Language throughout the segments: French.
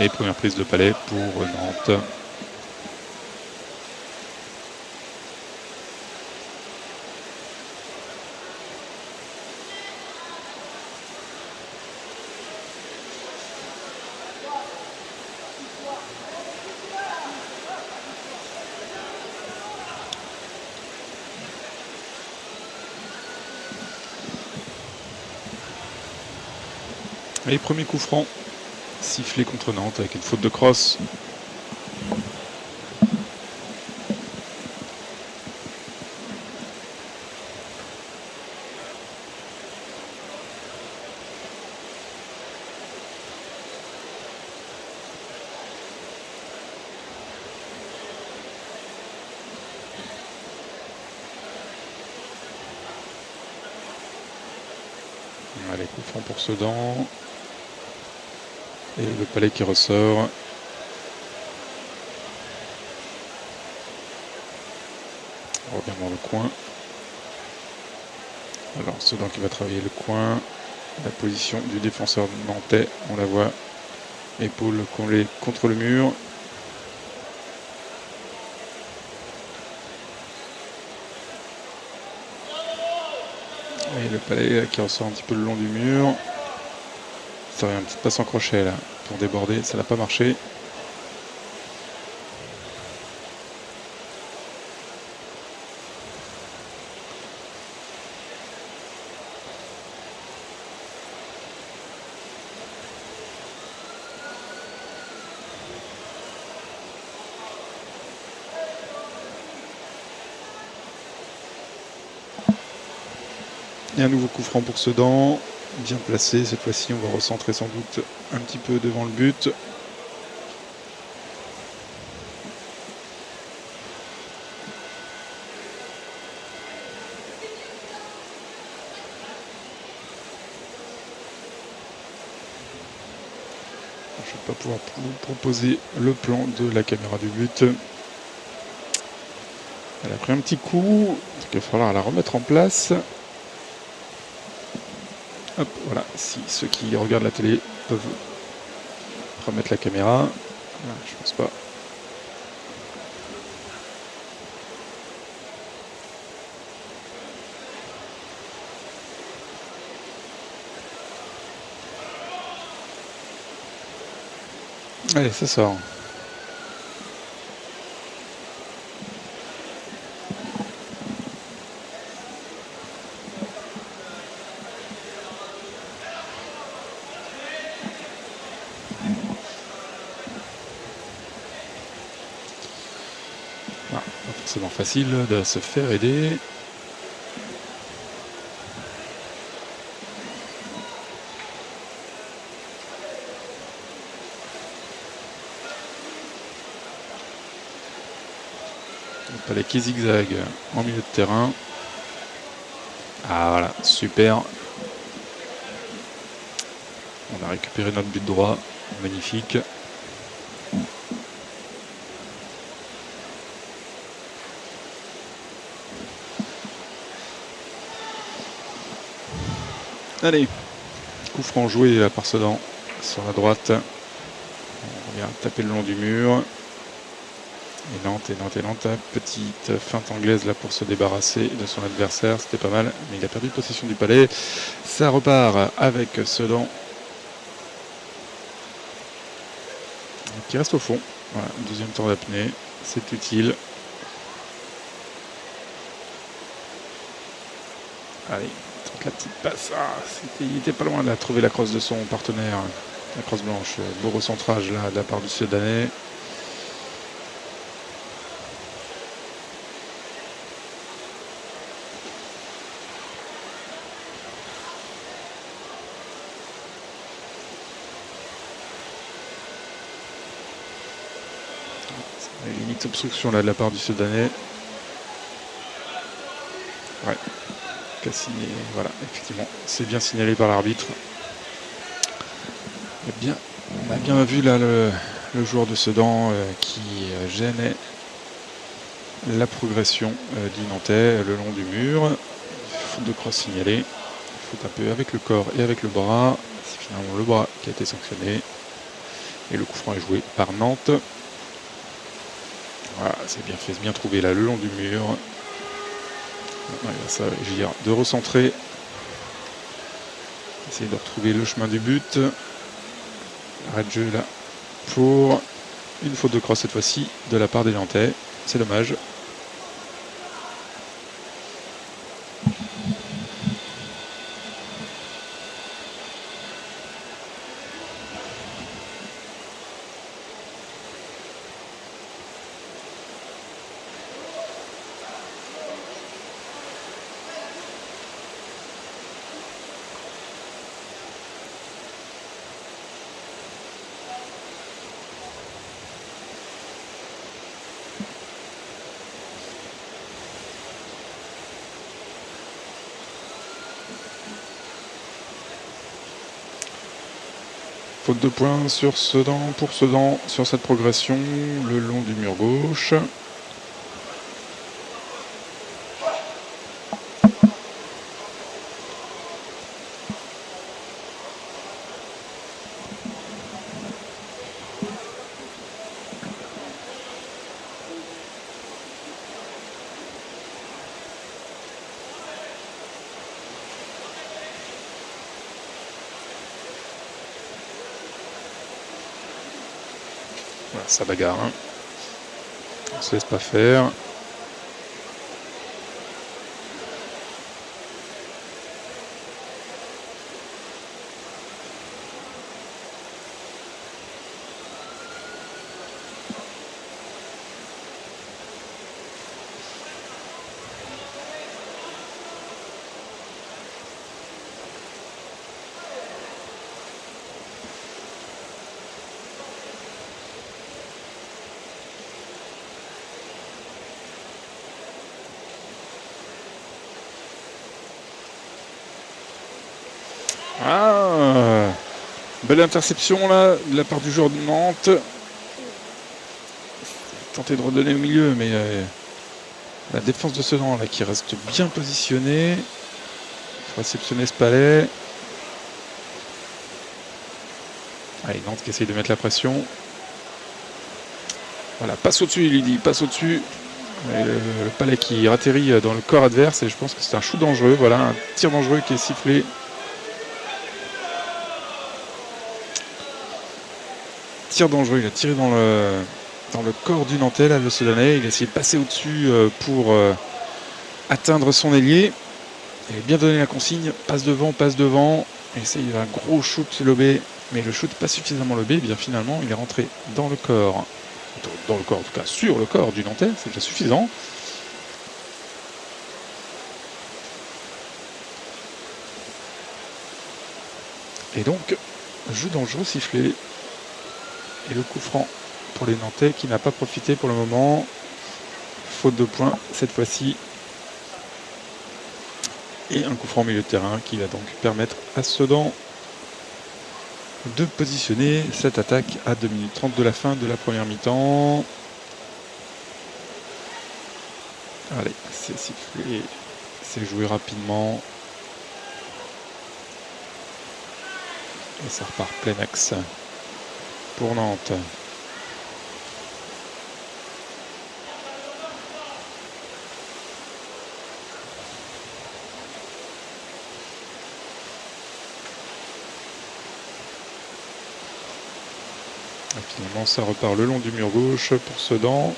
Et première prise de palais pour Nantes. Et premier coup franc sifflé contre Nantes avec une faute de crosse. Allez, coup franc pour Sedan. Et le palais qui ressort. On revient dans le coin. Alors Sedan qui va travailler le coin. La position du défenseur nantais, on la voit. Épaule collée contre le mur. Et le palais qui ressort un petit peu le long du mur. Ça aurait une petite passe en crochet là pour déborder, ça n'a pas marché. Et un nouveau coup franc pour Sedan, bien placé, cette fois-ci on va recentrer sans doute un petit peu devant le but. Je ne vais pas pouvoir vous proposer le plan de la caméra du but. Elle a pris un petit coup, donc il va falloir la remettre en place. Hop, voilà, si ceux qui regardent la télé peuvent remettre la caméra. Voilà, je pense pas. Allez, ça sort. Pas forcément facile de se faire aider. Le palais qui zigzague en milieu de terrain. Ah voilà, super. On a récupéré notre but droit. Magnifique. Allez, coup franc joué par Sedan sur la droite. On vient taper le long du mur. Et Nantes, petite feinte anglaise là pour se débarrasser de son adversaire, c'était pas mal, mais il a perdu possession du palais. Ça repart avec Sedan qui reste au fond. Voilà, deuxième tour d'apnée, c'est utile. Allez, la petite passe, il était pas loin de trouver la crosse de son partenaire, la crosse blanche. Beau recentrage là de la part du Sedanais. Limite obstruction là de la part du Sedanais. Ouais. Cassiné, voilà, effectivement, c'est bien signalé par l'arbitre. On a bien vu là le joueur de Sedan qui gênait la progression du Nantais le long du mur. Faute de crosse signalée. Faute un peu avec le corps et avec le bras. C'est finalement le bras qui a été sanctionné. Et le coup franc est joué par Nantes. Voilà, c'est bien fait, c'est bien trouvé là, le long du mur. Maintenant, il va s'agir de recentrer. Essayer de retrouver le chemin du but. Arrêt de jeu là pour une faute de crosse cette fois-ci de la part des Nantais. C'est dommage. Faute de points sur Sedan, pour Sedan, sur cette progression, le long du mur gauche. Voilà, ça bagarre. Hein. On se laisse pas faire. Ah, belle interception là de la part du joueur de Nantes. Tenter de redonner au milieu, mais la défense de Sedan là qui reste bien positionnée. Il faut réceptionner ce palais. Allez, Nantes qui essaye de mettre la pression. Voilà, passe au-dessus, il lui dit, passe au-dessus. Le palais qui atterrit dans le corps adverse et je pense que c'est un shoot dangereux. Voilà, un tir dangereux qui est sifflé. Tir dangereux, il a tiré dans le corps du Nantais, là, le Sedanais. Il a essayé de passer au-dessus pour atteindre son ailier. Il a bien donné la consigne, passe devant. Il essaye un gros shoot lobé, mais le shoot pas suffisamment lobé. Et bien finalement, il est rentré dans le corps. Dans le corps, en tout cas sur le corps du Nantais, c'est déjà suffisant. Et donc, jeu dangereux sifflé. Et le coup franc pour les Nantais qui n'a pas profité pour le moment. Faute de points cette fois-ci. Et un coup franc au milieu de terrain qui va donc permettre à Sedan de positionner cette attaque à 2 minutes 30 de la fin de la première mi-temps. Allez, c'est sifflé, c'est joué rapidement. Et ça repart plein axe pour Nantes. Et finalement, ça repart le long du mur gauche pour Sedan.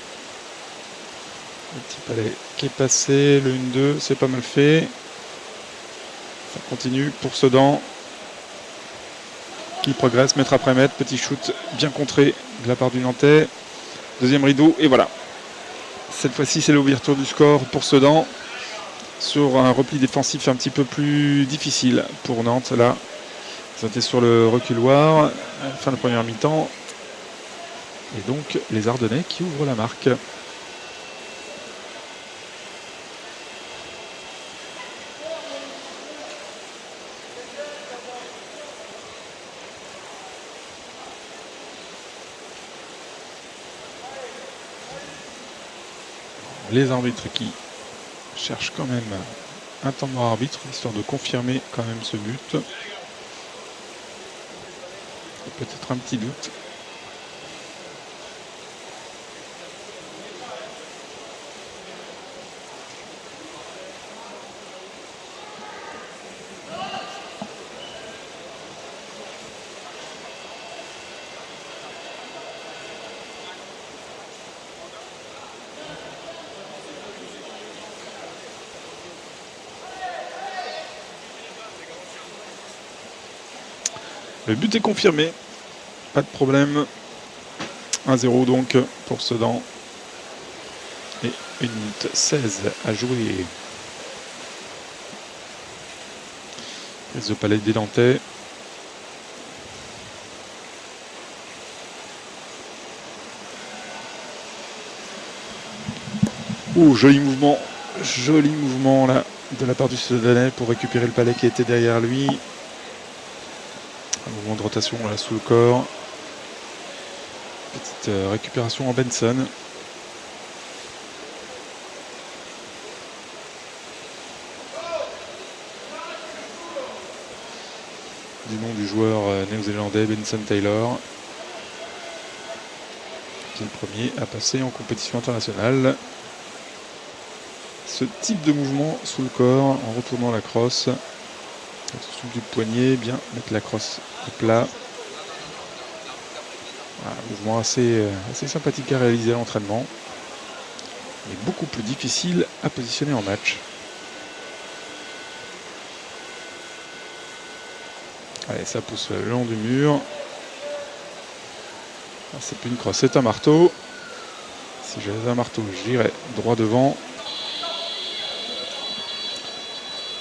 Le petit palais qui est passé, le 1-2, c'est pas mal fait. Ça continue pour Sedan qui progresse mètre après mètre. Petit shoot bien contré de la part du Nantais. Deuxième rideau, et voilà. Cette fois-ci, c'est l'ouverture du score pour Sedan sur un repli défensif un petit peu plus difficile pour Nantes. Là, c'était sur le reculoir, fin de première mi-temps. Et donc, les Ardennais qui ouvrent la marque. Les arbitres qui cherchent quand même un temps mort arbitre, histoire de confirmer quand même ce but. Peut-être un petit doute. Le but est confirmé. Pas de problème. 1-0 donc pour Sedan. Et 1 minute 16 à jouer. Prise de palais des Nantais. Ouh, joli mouvement là de la part du Sedanais pour récupérer le palais qui était derrière lui. Un mouvement de rotation là sous le corps. Petite récupération en Benson. Du nom du joueur néo-zélandais Benson Taylor, qui est le premier à passer en compétition internationale. Ce type de mouvement sous le corps en retournant la crosse, sous du poignet, bien mettre la crosse à plat. Un mouvement assez sympathique à réaliser à l'entraînement, mais beaucoup plus difficile à positionner en match. Allez, ça pousse le long du mur. Ah, c'est plus une crosse, c'est un marteau. Si j'avais un marteau, j'irais droit devant.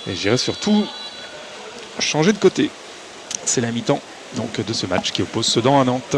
Et j'irais surtout changer de côté. C'est la mi-temps donc de ce match qui oppose Sedan à Nantes.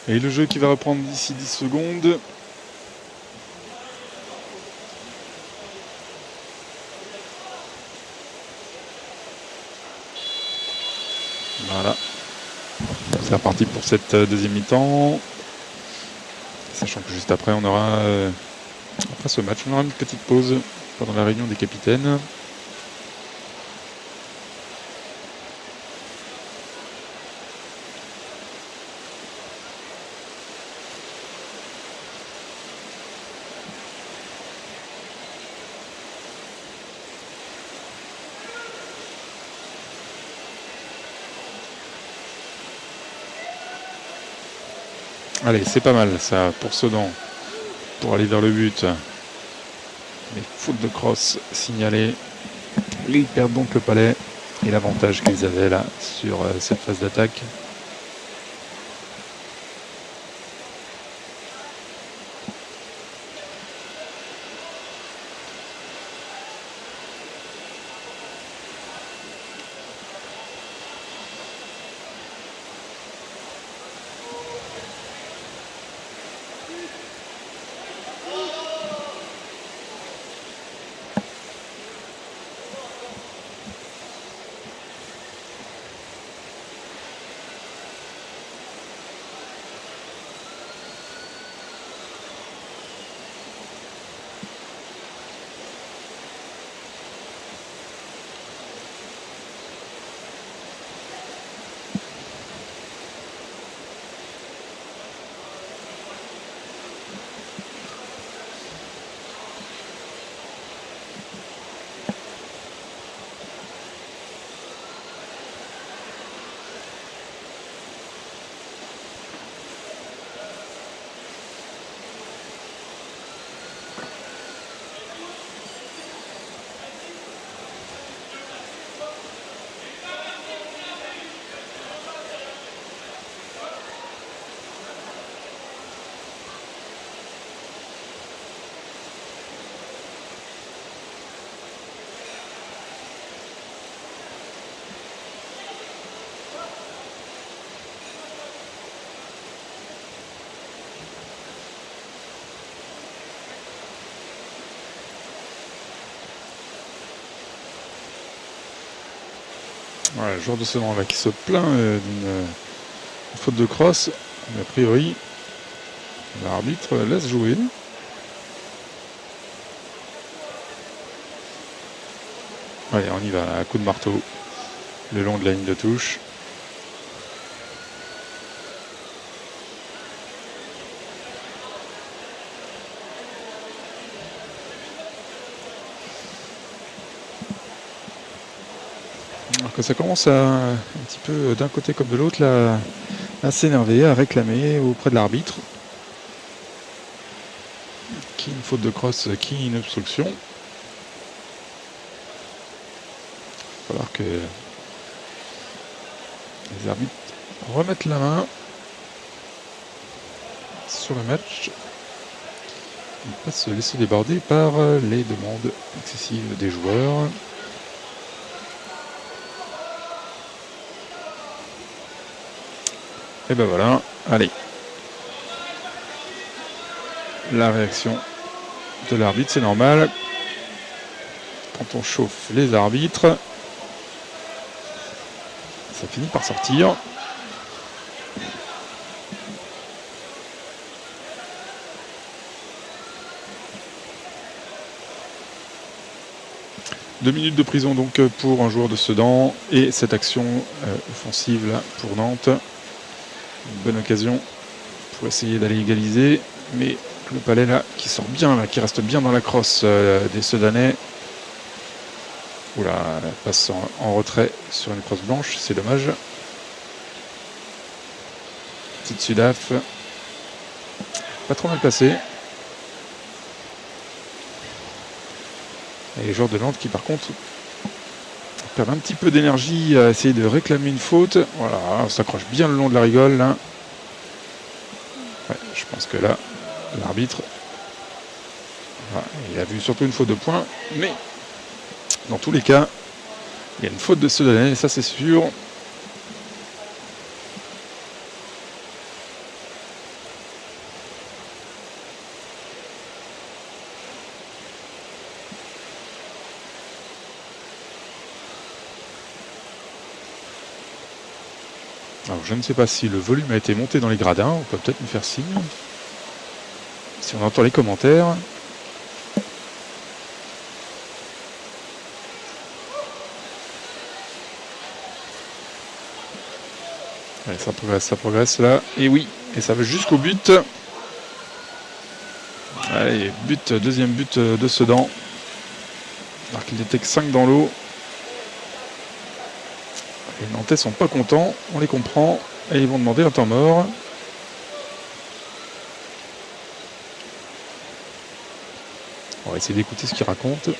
Et le jeu qui va reprendre d'ici 10 secondes. Voilà. C'est reparti pour cette deuxième mi-temps. Sachant que juste après, on aura, après ce match, on aura une petite pause pendant la réunion des capitaines. Allez, c'est pas mal ça pour Sedan, pour aller vers le but. Les fautes de crosse signalées. Ils perdent donc le palais et l'avantage qu'ils avaient là sur cette phase d'attaque. Voilà, le joueur de Sedan là qui se plaint d'une faute de crosse, mais a priori l'arbitre laisse jouer. Allez, on y va, à coup de marteau, le long de la ligne de touche. Alors que ça commence un petit peu d'un côté comme de l'autre là, à s'énerver, à réclamer auprès de l'arbitre. Qui une faute de crosse, qui une obstruction. Il va falloir que les arbitres remettent la main sur le match. Ne pas se laisser déborder par les demandes excessives des joueurs. Et ben voilà, allez. La réaction de l'arbitre, c'est normal. Quand on chauffe les arbitres, ça finit par sortir. Deux minutes de prison donc pour un joueur de Sedan et cette action offensive là pour Nantes. Une bonne occasion pour essayer d'aller égaliser, mais le Palais là qui sort bien, là, qui reste bien dans la crosse des Sedanais. Oula, passe en retrait sur une crosse blanche, c'est dommage. Petite Sudaf, pas trop mal passé. Et les joueurs de Nantes qui par contre perdent un petit peu d'énergie à essayer de réclamer une faute. Voilà, on s'accroche bien le long de la rigole là. Ouais, je pense que là, l'arbitre, voilà, il a vu surtout une faute de poing, mais dans tous les cas, il y a une faute de Sedanais, ça c'est sûr. Alors je ne sais pas si le volume a été monté dans les gradins, on peut peut-être me faire signe. Si on entend les commentaires. Allez, ça progresse là. Et oui, et ça va jusqu'au but. Allez, deuxième but de Sedan. Alors qu'il n'était que 5 dans l'eau. Les Nantais sont pas contents, on les comprend, et ils vont demander un temps mort. On va essayer d'écouter ce qu'ils racontent.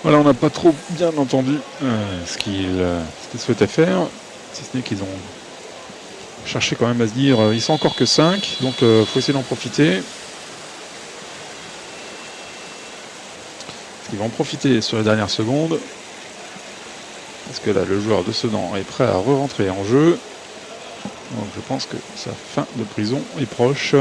Voilà, on n'a pas trop bien entendu ce qu'ils souhaitaient faire, si ce n'est qu'ils ont cherché quand même à se dire ils sont encore que 5, donc il faut essayer d'en profiter. Ils vont en profiter sur les dernières secondes, parce que là le joueur de Sedan est prêt à re-rentrer en jeu, donc je pense que sa fin de prison est proche.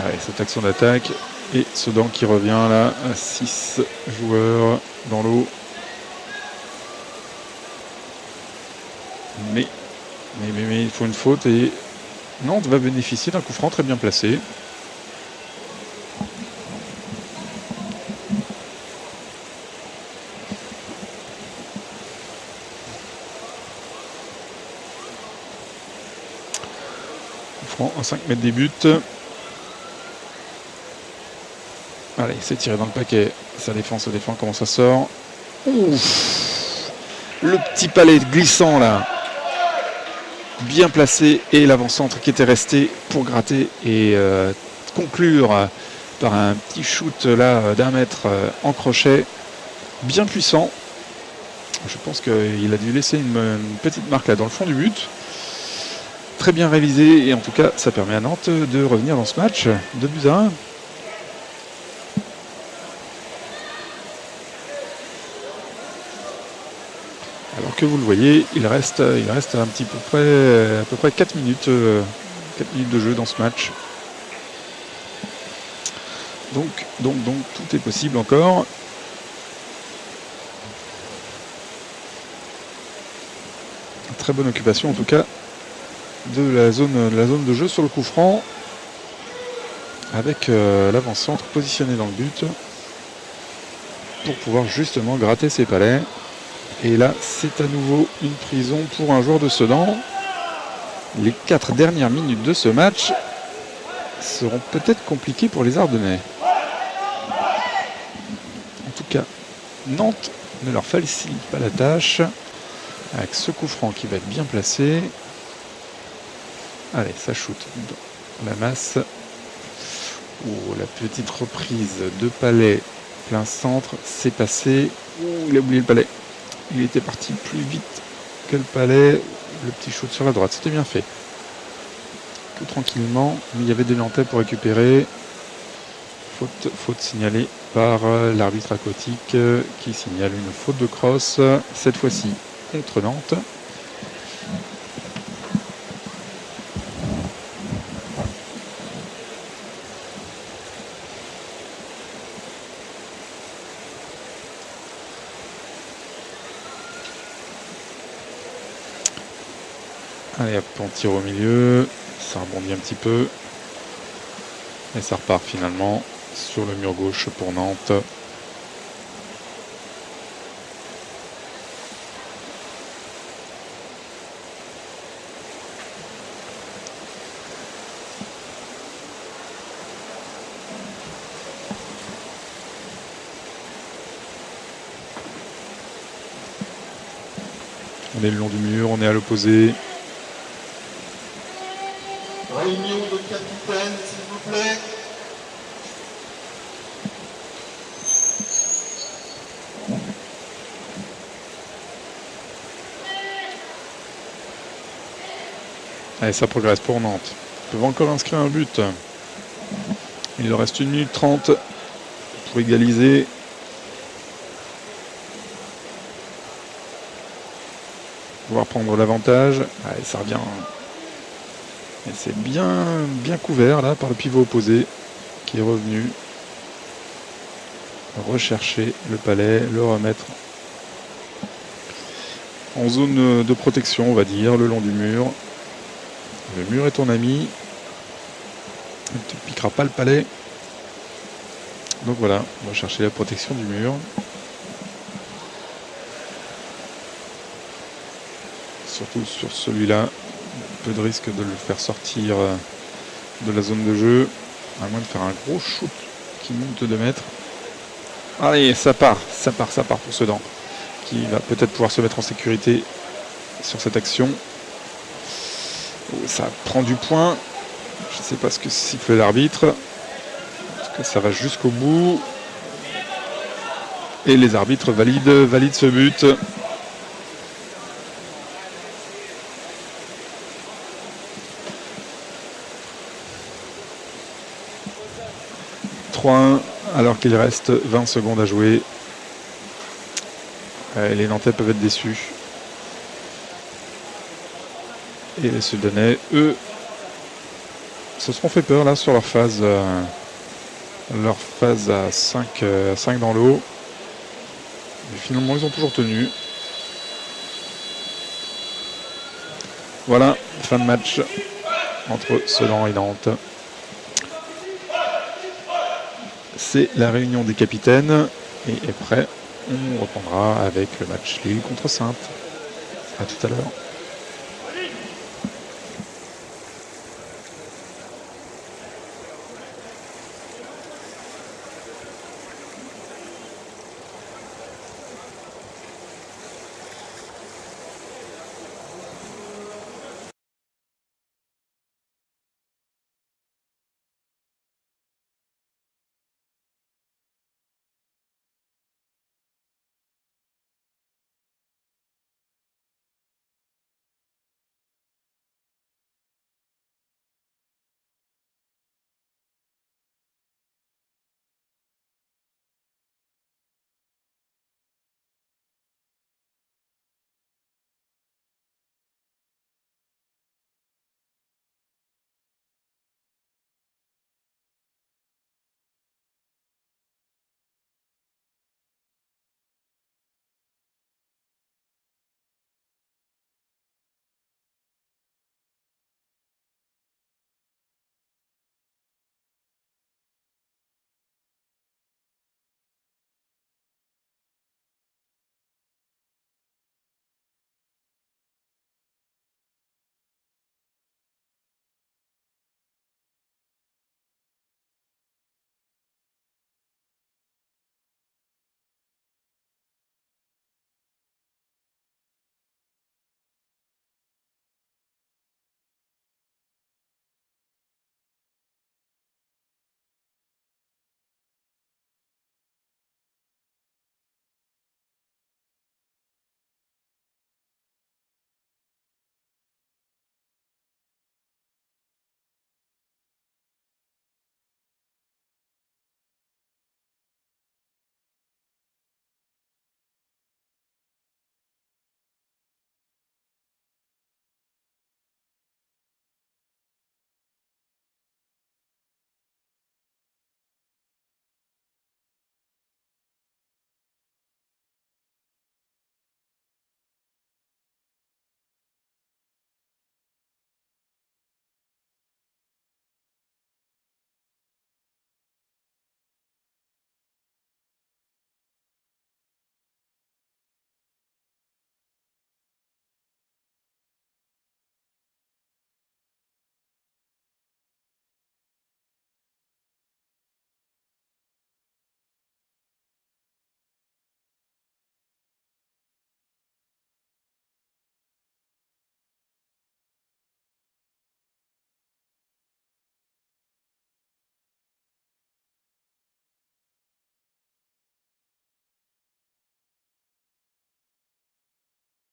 Allez, cette action d'attaque et Sedan qui revient là à 6 joueurs dans l'eau. Mais il faut une faute et Nantes va bénéficier d'un coup franc très bien placé. Coup franc à 5 mètres des buts. Allez, c'est tiré dans le paquet. Ça défend, comment ça sort. Ouf. Le petit palais glissant là. Bien placé. Et l'avant-centre qui était resté pour gratter et conclure par un petit shoot là d'1 mètre en crochet. Bien puissant. Je pense qu'il a dû laisser une petite marque là dans le fond du but. Très bien réalisé. Et en tout cas, ça permet à Nantes de revenir dans ce match. 2-1. Alors que vous le voyez, il reste un petit à peu près 4 minutes de jeu dans ce match. Donc tout est possible encore. Très bonne occupation en tout cas de la zone de jeu sur le coup franc. Avec l'avant-centre positionné dans le but. Pour pouvoir justement gratter ses palais. Et là, c'est à nouveau une prison pour un joueur de Sedan. Les 4 dernières minutes de ce match seront peut-être compliquées pour les Ardennais. En tout cas, Nantes ne leur facilite pas la tâche. Avec ce coup franc qui va être bien placé. Allez, ça shoot dans la masse. Oh, la petite reprise de palais plein centre. C'est passé. Oh, il a oublié le palais. Il était parti plus vite que le palais. Le petit shoot sur la droite, c'était bien fait. Tout tranquillement, mais il y avait des Nantais pour récupérer. Faute signalée par l'arbitre aquatique qui signale une faute de cross, cette fois-ci contre Nantes. Allez hop, on tire au milieu, ça rebondit un petit peu. Et ça repart finalement sur le mur gauche pour Nantes. On est le long du mur, on est à l'opposé. Réunion de capitaine, s'il vous plaît. Allez, ça progresse pour Nantes. Ils peuvent encore inscrire un but. Il leur reste 1 minute 30 pour égaliser. Pouvoir prendre l'avantage. Allez, ça revient. Et c'est bien couvert là par le pivot opposé qui est revenu rechercher le palais, le remettre en zone de protection, on va dire, le long du mur. Le mur est ton ami. Il ne te piquera pas le palais. Donc voilà, on va chercher la protection du mur. Surtout sur celui-là, peu de risque de le faire sortir de la zone de jeu, à moins de faire un gros shoot qui monte de 2 mètres. Allez, ça part pour Sedan, qui va peut-être pouvoir se mettre en sécurité sur cette action. Ça prend du point, je ne sais pas ce que siffle l'arbitre, en tout cas ça va jusqu'au bout, et les arbitres valident ce but. 3-1 alors qu'il reste 20 secondes à jouer. Les Nantais peuvent être déçus. Et les Soudanais, eux, se seront fait peur là sur leur phase à 5 dans l'eau. Mais finalement, ils ont toujours tenu. Voilà, fin de match entre Sedan et Nantes. C'est la réunion des capitaines. Et après, on reprendra avec le match Lille contre Saintes. A tout à l'heure.